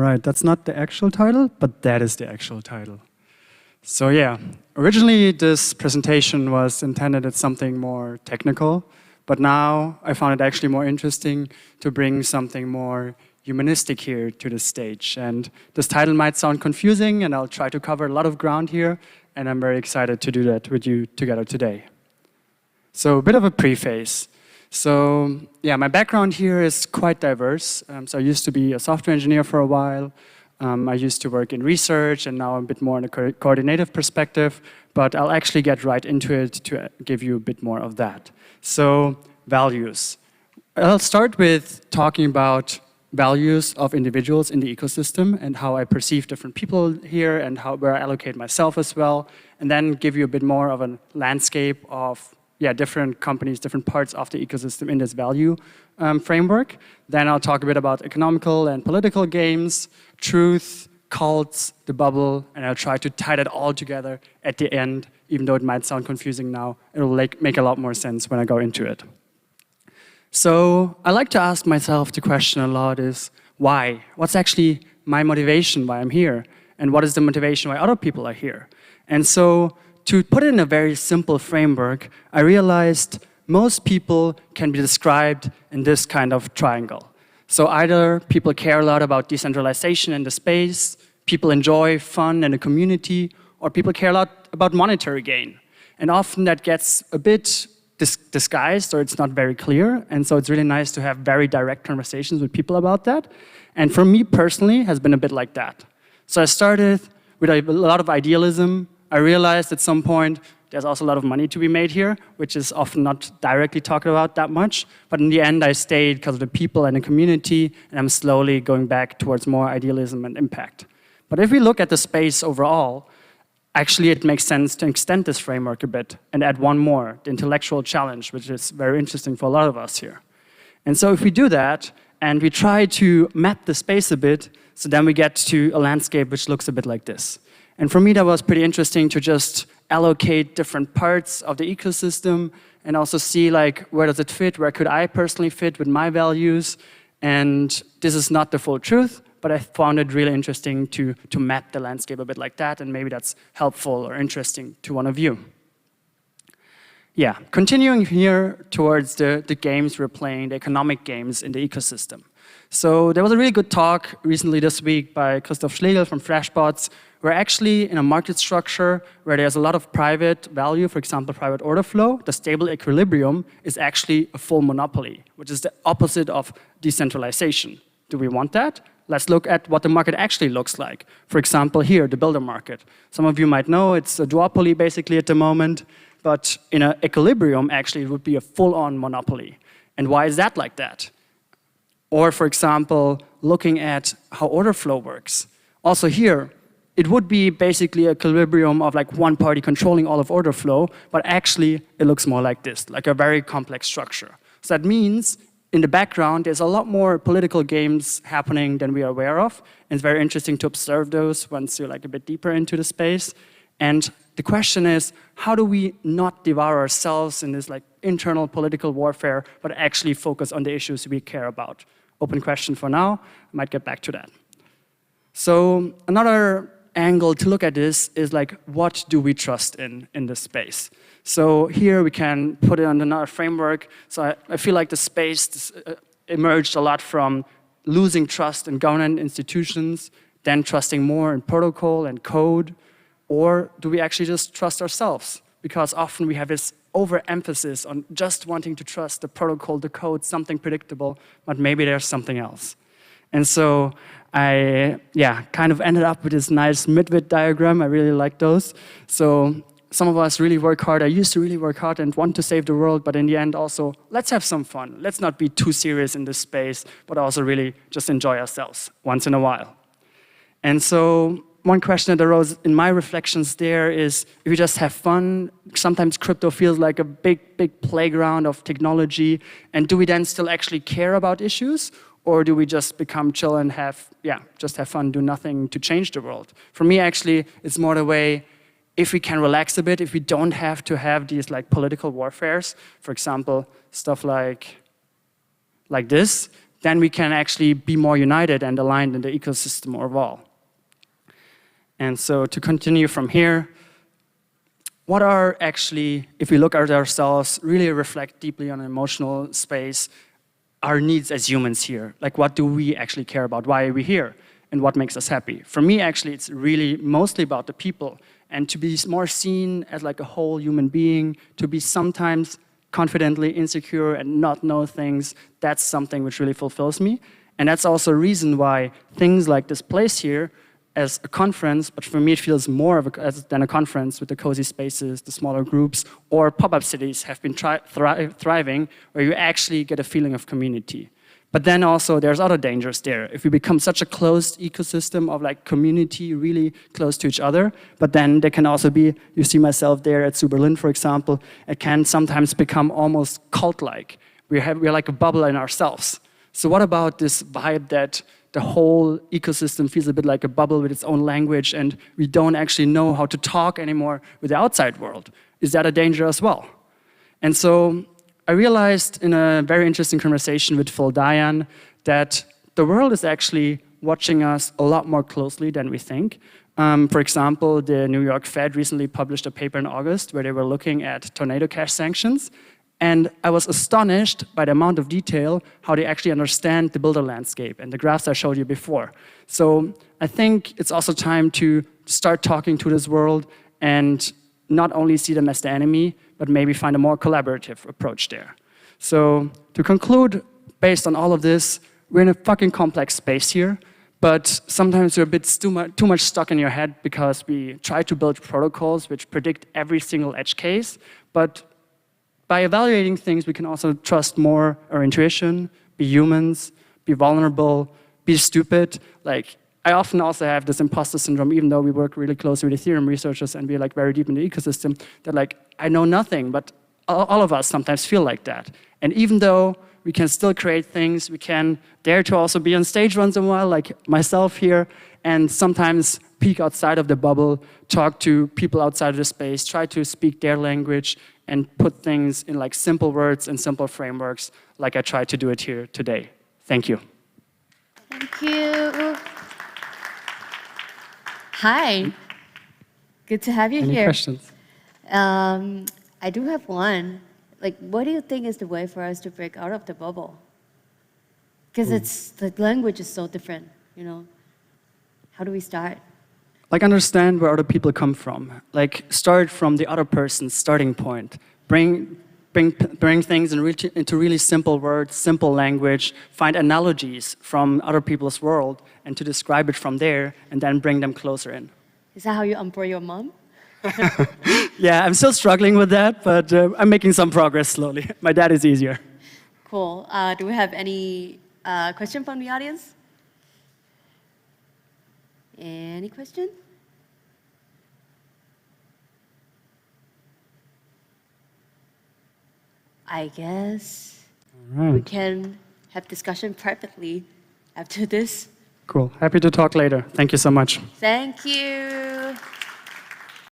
right, that's not the actual title, but that is the actual title. So yeah, originally this presentation was intended as something more technical, but now I found it actually more interesting to bring something more humanistic here to the stage. And this title might sound confusing, and I'll try to cover a lot of ground here, and I'm very excited to do that with you together today. So a bit of a preface. So yeah, my background here is quite diverse. So I used to be a software engineer for a while. I used to work in research, and now I'm a bit more in a coordinative perspective, but I'll actually get right into it to give you a bit more of that. So values. I'll start with talking about values of individuals in the ecosystem and how I perceive different people here and where I allocate myself as well, and then give you a bit more of a landscape of different companies, different parts of the ecosystem in this value framework. Then I'll talk a bit about economical and political games, truth, cults, the bubble, and I'll try to tie that all together at the end, even though it might sound confusing now. It will make a lot more sense when I go into it. So I like to ask myself the question a lot is, why? What's actually my motivation, why I'm here? And what is the motivation why other people are here? And so to put it in a very simple framework, I realized most people can be described in this kind of triangle. So either people care a lot about decentralization in the space, people enjoy fun and a community, or people care a lot about monetary gain. And often that gets a bit disguised, or it's not very clear. And so it's really nice to have very direct conversations with people about that. And for me personally, it has been a bit like that. So I started with a lot of idealism. I realized at some point there's also a lot of money to be made here, which is often not directly talked about that much. But in the end, I stayed because of the people and the community, and I'm slowly going back towards more idealism and impact. But if we look at the space overall, actually it makes sense to extend this framework a bit and add one more, the intellectual challenge, which is very interesting for a lot of us here. And so if we do that, and we try to map the space a bit, so then we get to a landscape which looks a bit like this. And for me, that was pretty interesting to just allocate different parts of the ecosystem and also see like, where does it fit? Where could I personally fit with my values? And this is not the full truth, but I found it really interesting to map the landscape a bit like that, and maybe that's helpful or interesting to one of you. Yeah, continuing here towards the games we're playing, the economic games in the ecosystem. So there was a really good talk recently this week by Christoph Schlegel from Freshbots. We're actually in a market structure where there's a lot of private value, for example, private order flow. The stable equilibrium is actually a full monopoly, which is the opposite of decentralization. Do we want that? Let's look at what the market actually looks like. For example, here, the builder market. Some of you might know it's a duopoly basically at the moment, but in an equilibrium, actually, it would be a full-on monopoly. And why is that like that? Or, for example, looking at how order flow works. Also here, it would be basically a equilibrium of like one party controlling all of order flow, but actually it looks more like this, like a very complex structure. So that means in the background, there's a lot more political games happening than we are aware of. And it's very interesting to observe those once you're like a bit deeper into the space. And the question is, how do we not devour ourselves in this like internal political warfare, but actually focus on the issues we care about? Open question for now. I might get back to that. So another angle to look at this is like, what do we trust in this space? So here we can put it on another framework. So I feel like the space emerged a lot from losing trust in government institutions, then trusting more in protocol and code, or do we actually just trust ourselves? Because often we have this overemphasis on just wanting to trust the protocol, the code, something predictable, but maybe there's something else. And so I kind of ended up with this nice midwit diagram. I really like those. So some of us really work hard. I used to really work hard and want to save the world, but in the end also, let's have some fun. Let's not be too serious in this space, but also really just enjoy ourselves once in a while. And so one question that arose in my reflections there is, if we just have fun, sometimes crypto feels like a big playground of technology, and do we then still actually care about issues? Or do we just become chill and just have fun, do nothing to change the world? For me, actually, it's more the way, if we can relax a bit, if we don't have to have these like political warfares, for example, stuff like this, then we can actually be more united and aligned in the ecosystem overall. And so to continue from here, what are actually, if we look at ourselves, really reflect deeply on an emotional space, our needs as humans here? Like, what do we actually care about? Why are we here? And what makes us happy? For me, actually, it's really mostly about the people, and to be more seen as like a whole human being, to be sometimes confidently insecure and not know things, that's something which really fulfills me. And that's also a reason why things like this place here as a conference, but for me it feels more than a conference with the cozy spaces, the smaller groups, or pop-up cities have been thriving, where you actually get a feeling of community. But then also there's other dangers there. If we become such a closed ecosystem of like community really close to each other, but then there can also be, you see myself there at Berlin, for example, it can sometimes become almost cult-like. We're like a bubble in ourselves. So what about this vibe that the whole ecosystem feels a bit like a bubble with its own language and we don't actually know how to talk anymore with the outside world? Is that a danger as well? And so I realized in a very interesting conversation with Phil Diane that the world is actually watching us a lot more closely than we think. For example, the New York Fed recently published a paper in August where they were looking at tornado cash sanctions. And I was astonished by the amount of detail, how they actually understand the builder landscape and the graphs I showed you before. So I think it's also time to start talking to this world and not only see them as the enemy, but maybe find a more collaborative approach there. So to conclude, based on all of this, we're in a fucking complex space here, but sometimes you're a bit too much stuck in your head because we try to build protocols which predict every single edge case, but by evaluating things, we can also trust more our intuition, be humans, be vulnerable, be stupid. Like, I often also have this imposter syndrome, even though we work really closely with Ethereum researchers and we're like very deep in the ecosystem, that like, I know nothing, but all of us sometimes feel like that. And even though we can still create things, we can dare to also be on stage once in a while, like myself here, and sometimes peek outside of the bubble, talk to people outside of the space, try to speak their language, and put things in like simple words and simple frameworks, like I tried to do it here today. Thank you. Thank you. Hi, good to have you here. Any questions? I do have one. Like, what do you think is the way for us to break out of the bubble? Because the language is so different, you know. How do we start? Like, understand where other people come from. Like, start from the other person's starting point. Bring things into really simple words, simple language, find analogies from other people's world, and to describe it from there, and then bring them closer in. Is that how you unbro your mom? Yeah, I'm still struggling with that, but I'm making some progress slowly. My dad is easier. Cool. Do we have any question from the audience? Any question? I guess we can have discussion privately after this. Cool. Happy to talk later. Thank you so much. Thank you.